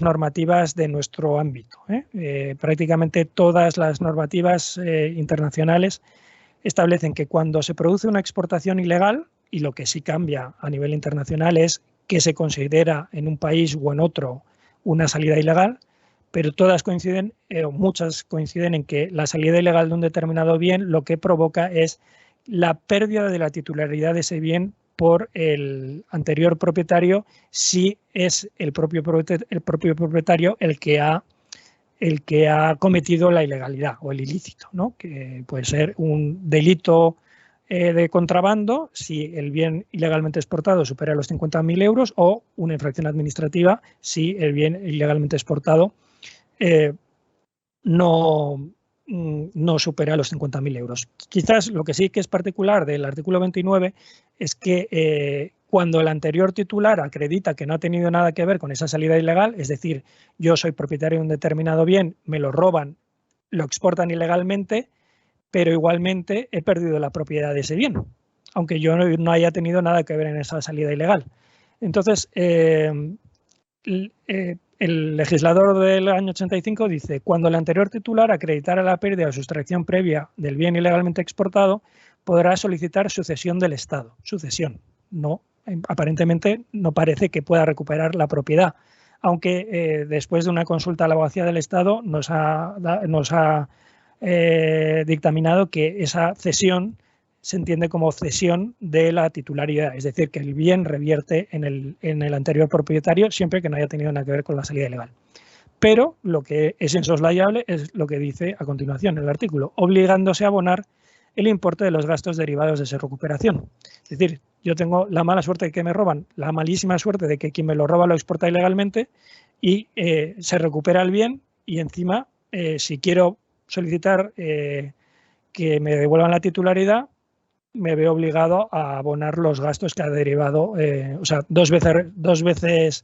normativas de nuestro ámbito. Prácticamente todas las normativas internacionales establecen que cuando se produce una exportación ilegal, y lo que sí cambia a nivel internacional es que se considera en un país o en otro una salida ilegal, pero todas coinciden, o muchas coinciden en que la salida ilegal de un determinado bien lo que provoca es la pérdida de la titularidad de ese bien por el anterior propietario, si es el propio propietario el que ha cometido la ilegalidad o el ilícito, ¿no? Que puede ser un delito de contrabando si el bien ilegalmente exportado supera los 50.000 euros, o una infracción administrativa si el bien ilegalmente exportado no supera los 50.000 euros. Quizás lo que sí que es particular del artículo 29 es que cuando el anterior titular acredita que no ha tenido nada que ver con esa salida ilegal, es decir, yo soy propietario de un determinado bien, me lo roban, lo exportan ilegalmente, pero igualmente he perdido la propiedad de ese bien, aunque yo no haya tenido nada que ver en esa salida ilegal. Entonces, el legislador del año 85 dice: cuando el anterior titular acreditara la pérdida o sustracción previa del bien ilegalmente exportado, podrá solicitar sucesión del Estado. Sucesión. No, aparentemente no parece que pueda recuperar la propiedad, aunque después de una consulta a la abogacía del Estado nos ha dictaminado que esa cesión se entiende como cesión de la titularidad, es decir, que el bien revierte en el anterior propietario siempre que no haya tenido nada que ver con la salida ilegal. Pero lo que es insoslayable es lo que dice a continuación el artículo, obligándose a abonar el importe de los gastos derivados de esa recuperación. Es decir, yo tengo la mala suerte de que me roban, la malísima suerte de que quien me lo roba lo exporta ilegalmente y se recupera el bien, y encima, si quiero solicitar que me devuelvan la titularidad, me veo obligado a abonar los gastos que ha derivado, o sea, dos veces,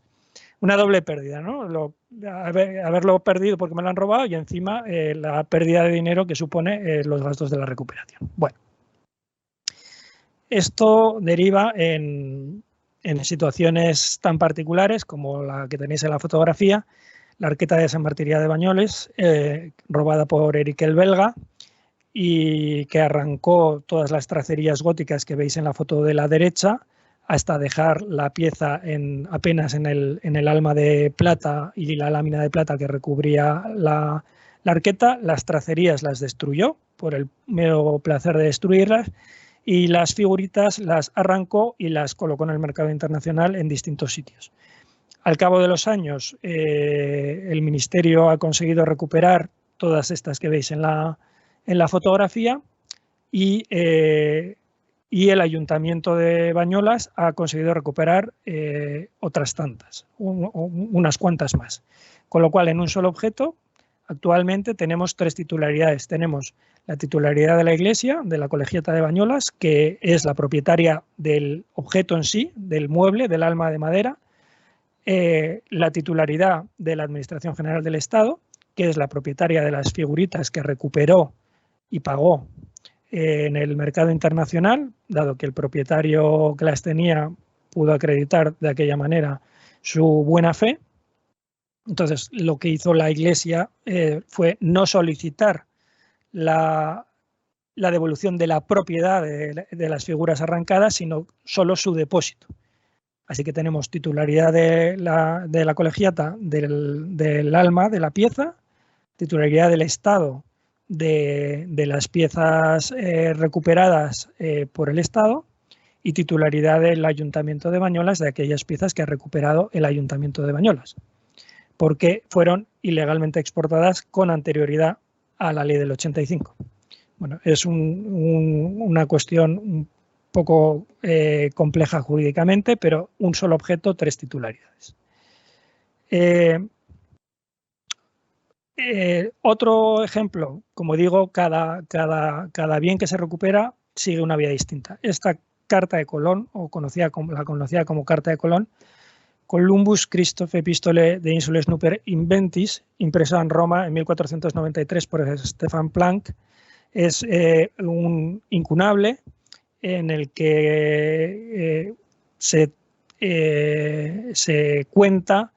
una doble pérdida, ¿no? Haberlo perdido porque me lo han robado, y encima la pérdida de dinero que supone los gastos de la recuperación. Bueno, esto deriva en situaciones tan particulares como la que tenéis en la fotografía, la Arqueta de Sant Martirià de Banyoles, robada por Eric el Belga, y que arrancó todas las tracerías góticas que veis en la foto de la derecha, hasta dejar la pieza apenas en el alma de plata y la lámina de plata que recubría la arqueta. Las tracerías las destruyó por el mero placer de destruirlas, y las figuritas las arrancó y las colocó en el mercado internacional en distintos sitios. Al cabo de los años, el Ministerio ha conseguido recuperar todas estas que veis en la fotografía, y el Ayuntamiento de Bañolas ha conseguido recuperar otras tantas, unas cuantas más. Con lo cual, en un solo objeto, actualmente tenemos 3 titularidades. Tenemos la titularidad de la Iglesia, de la Colegiata de Bañolas, que es la propietaria del objeto en sí, del mueble, del alma de madera. La titularidad de la Administración General del Estado, que es la propietaria de las figuritas que recuperó y pagó en el mercado internacional, dado que el propietario que las tenía pudo acreditar de aquella manera su buena fe. Entonces, lo que hizo la Iglesia fue no solicitar la devolución de la propiedad de las figuras arrancadas, sino solo su depósito. Así que tenemos titularidad de la colegiata del alma de la pieza, titularidad del Estado de las piezas recuperadas por el Estado, y titularidad del Ayuntamiento de Bañolas de aquellas piezas que ha recuperado el Ayuntamiento de Bañolas, porque fueron ilegalmente exportadas con anterioridad a la ley del 85. Bueno, es una cuestión un poco compleja jurídicamente, pero un solo objeto, 3 titularidades. Otro ejemplo, como digo, cada bien que se recupera sigue una vía distinta. Esta carta de Colón, o la conocida como carta de Colón, Columbus Christoph Epistole de Insules Nuper Inventis, impresa en Roma en 1493 por Stefan Planck, es un incunable en el que se cuenta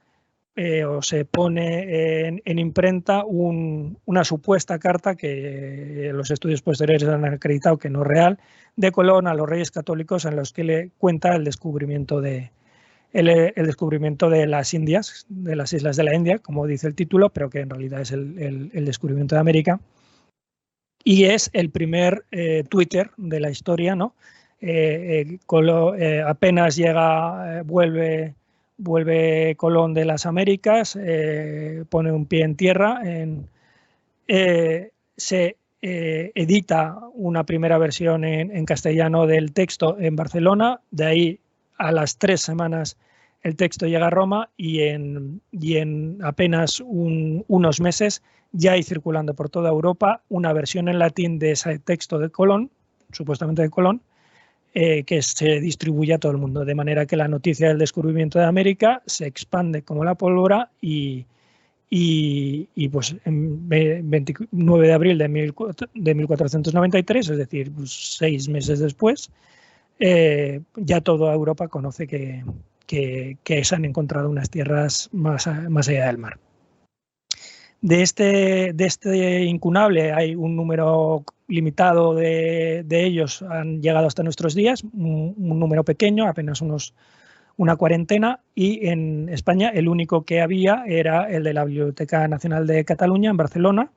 o se pone en imprenta una supuesta carta que los estudios posteriores han acreditado que no es real, de Colón a los Reyes Católicos, en los que le cuenta el descubrimiento de las Indias, de las islas de la India, como dice el título, pero que en realidad es el descubrimiento de América. Y es el primer Twitter de la historia, ¿no? Apenas vuelve Colón de las Américas, pone un pie en tierra, se edita una primera versión en castellano del texto en Barcelona, de ahí a las 3 semanas el texto llega a Roma, y en apenas unos meses ya hay circulando por toda Europa una versión en latín de ese texto de Colón, supuestamente de Colón, que se distribuye a todo el mundo, de manera que la noticia del descubrimiento de América se expande como la pólvora, y pues en 29 de abril de 1493, es decir, pues 6 meses después, ya toda Europa conoce que se han encontrado unas tierras más allá del mar. De este incunable hay un número limitado de ellos, han llegado hasta nuestros días, un número pequeño, apenas una cuarentena, y en España el único que había era el de la Biblioteca Nacional de Cataluña en Barcelona,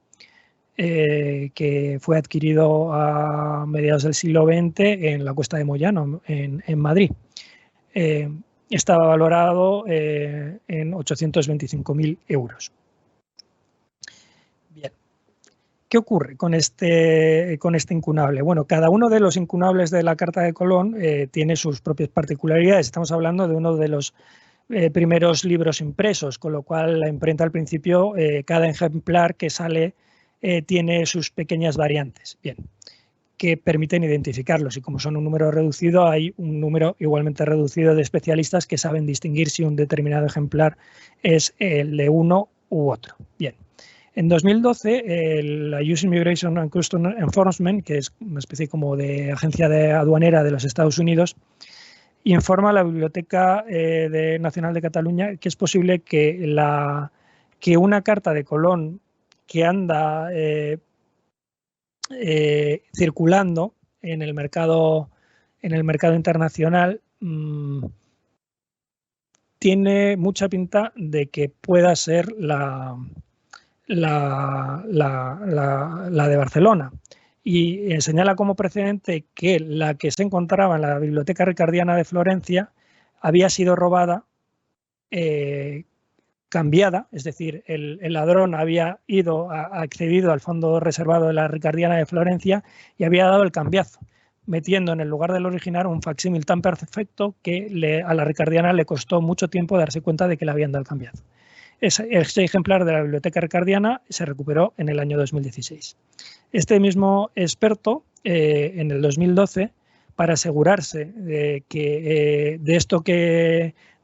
que fue adquirido a mediados del siglo XX en la Cuesta de Moyano, en Madrid. Estaba valorado en 825.000 euros. Bien. ¿Qué ocurre con este incunable? Bueno, cada uno de los incunables de la Carta de Colón tiene sus propias particularidades. Estamos hablando de uno de los primeros libros impresos, con lo cual la imprenta al principio, cada ejemplar que sale tiene sus pequeñas variantes. Bien, que permiten identificarlos, y como son un número reducido, hay un número igualmente reducido de especialistas que saben distinguir si un determinado ejemplar es el de uno u otro. Bien, en 2012 la US Immigration and Customs Enforcement, que es una especie como de agencia aduanera de los Estados Unidos, informa a la Biblioteca Nacional de Cataluña que es posible que una carta de Colón que anda circulando en el mercado internacional tiene mucha pinta de que pueda ser la de Barcelona, y señala como precedente que la que se encontraba en la Biblioteca Ricardiana de Florencia había sido robada cambiada, es decir, el ladrón había accedido al fondo reservado de la Ricardiana de Florencia y había dado el cambiazo, metiendo en el lugar del original un facsímil tan perfecto que a la Ricardiana le costó mucho tiempo darse cuenta de que le habían dado el cambiazo. Ese ejemplar de la Biblioteca Ricardiana se recuperó en el año 2016. Este mismo experto, en el 2012, para asegurarse de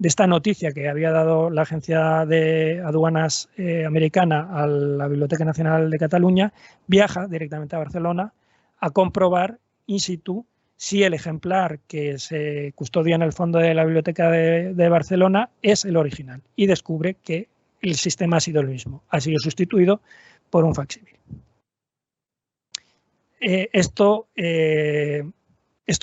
esta noticia que había dado la Agencia de Aduanas americana a la Biblioteca Nacional de Cataluña, viaja directamente a Barcelona a comprobar in situ si el ejemplar que se custodia en el fondo de la Biblioteca de Barcelona es el original, y descubre que el sistema ha sido el mismo, ha sido sustituido por un facsímil. Esto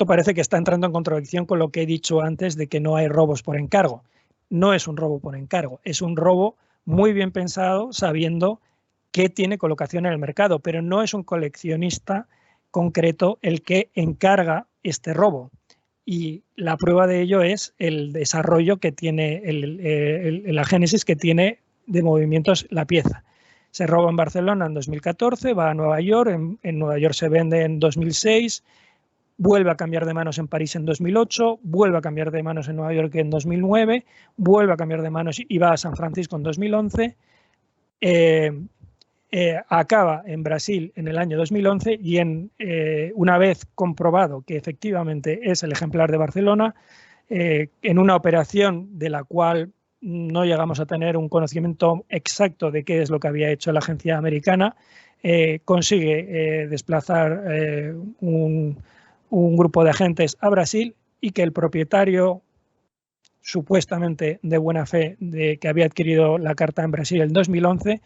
parece que está entrando en contradicción con lo que he dicho antes de que no hay robos por encargo. No es un robo por encargo, es un robo muy bien pensado, sabiendo que tiene colocación en el mercado, pero no es un coleccionista concreto el que encarga este robo. Y la prueba de ello es el desarrollo que tiene, la génesis que tiene de movimientos la pieza. Se roba en Barcelona en 2014, va a Nueva York, en Nueva York se vende en 2006, vuelve a cambiar de manos en París en 2008, vuelve a cambiar de manos en Nueva York en 2009, vuelve a cambiar de manos y va a San Francisco en 2011, acaba en Brasil en el año 2011 y una vez comprobado que efectivamente es el ejemplar de Barcelona, en una operación de la cual no llegamos a tener un conocimiento exacto de qué es lo que había hecho la agencia americana, consigue desplazar un grupo de agentes a Brasil y que el propietario supuestamente de buena fe que había adquirido la carta en Brasil en 2011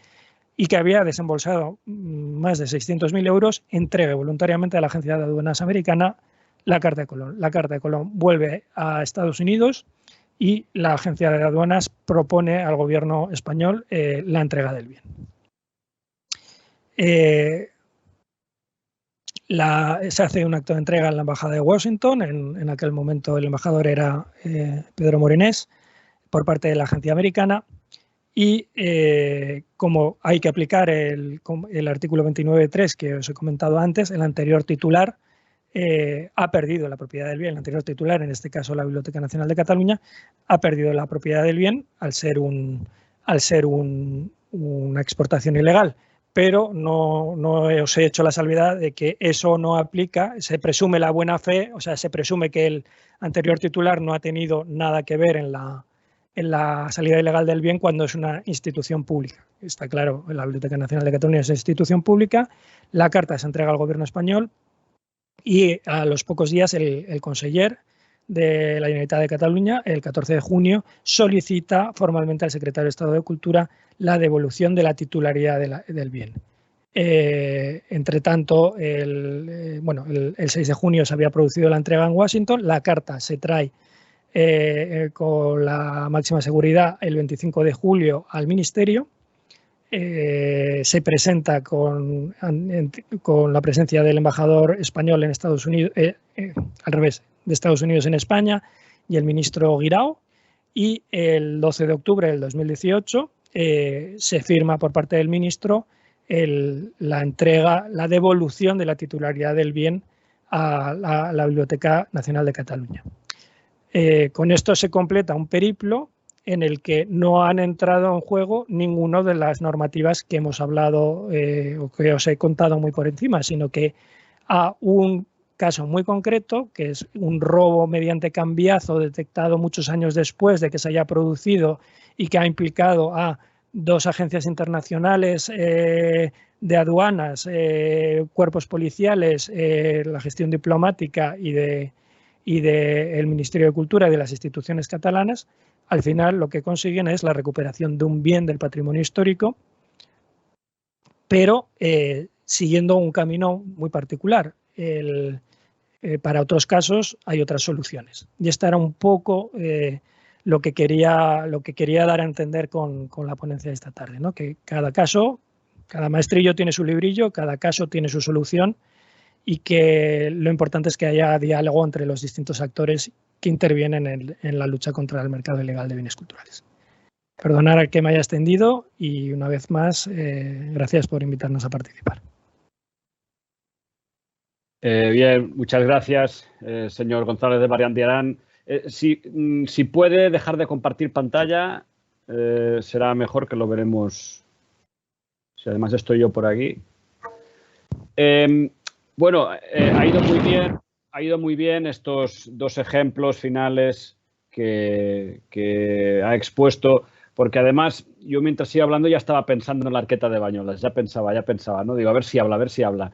y que había desembolsado más de 600.000 euros, entregue voluntariamente a la agencia de aduanas americana la carta de Colón. La carta de Colón vuelve a Estados Unidos y la agencia de aduanas propone al gobierno español la entrega del bien. Se hace un acto de entrega en la embajada de Washington, en aquel momento el embajador era Pedro Morenés, por parte de la agencia americana, y como hay que aplicar el artículo 29.3 que os he comentado antes, el anterior titular ha perdido la propiedad del bien. El anterior titular, en este caso la Biblioteca Nacional de Cataluña, ha perdido la propiedad del bien al ser una exportación ilegal. Pero no os he hecho la salvedad de que eso no aplica, se presume la buena fe, o sea, se presume que el anterior titular no ha tenido nada que ver en la salida ilegal del bien cuando es una institución pública. Está claro, la Biblioteca Nacional de Cataluña es una institución pública, la carta se entrega al gobierno español y a los pocos días el conseller de la Generalitat de Cataluña, el 14 de junio, solicita formalmente al secretario de Estado de Cultura la devolución de la titularidad del bien. Entre tanto, el 6 de junio se había producido la entrega en Washington, la carta se trae con la máxima seguridad el 25 de julio al Ministerio, se presenta con la presencia del embajador español en Estados Unidos, al revés, de Estados Unidos en España, y el ministro Guirao, y el 12 de octubre del 2018 se firma por parte del ministro la devolución de la titularidad del bien a la Biblioteca Nacional de Cataluña. Con esto se completa un periplo en el que no han entrado en juego ninguna de las normativas que hemos hablado o que os he contado muy por encima, sino que a un caso muy concreto, que es un robo mediante cambiazo detectado muchos años después de que se haya producido y que ha implicado a dos agencias internacionales de aduanas, cuerpos policiales, la gestión diplomática y del Ministerio de Cultura y de las instituciones catalanas. Al final lo que consiguen es la recuperación de un bien del patrimonio histórico, pero siguiendo un camino muy particular. Para otros casos hay otras soluciones. Y esta era un poco lo que quería dar a entender con la ponencia de esta tarde, ¿no? Que cada caso, cada maestrillo tiene su librillo, cada caso tiene su solución, y que lo importante es que haya diálogo entre los distintos actores que intervienen en la lucha contra el mercado ilegal de bienes culturales. Perdonar al que me haya extendido y una vez más, gracias por invitarnos a participar. Bien, muchas gracias, señor González de Mariandiarán. Si puede dejar de compartir pantalla, será mejor, que lo veremos. Si además estoy yo por aquí. Bueno, ha ido muy bien estos dos ejemplos finales que ha expuesto, porque además yo mientras iba hablando ya estaba pensando en la arqueta de Bañolas, ya pensaba, ¿no? Digo, a ver si habla.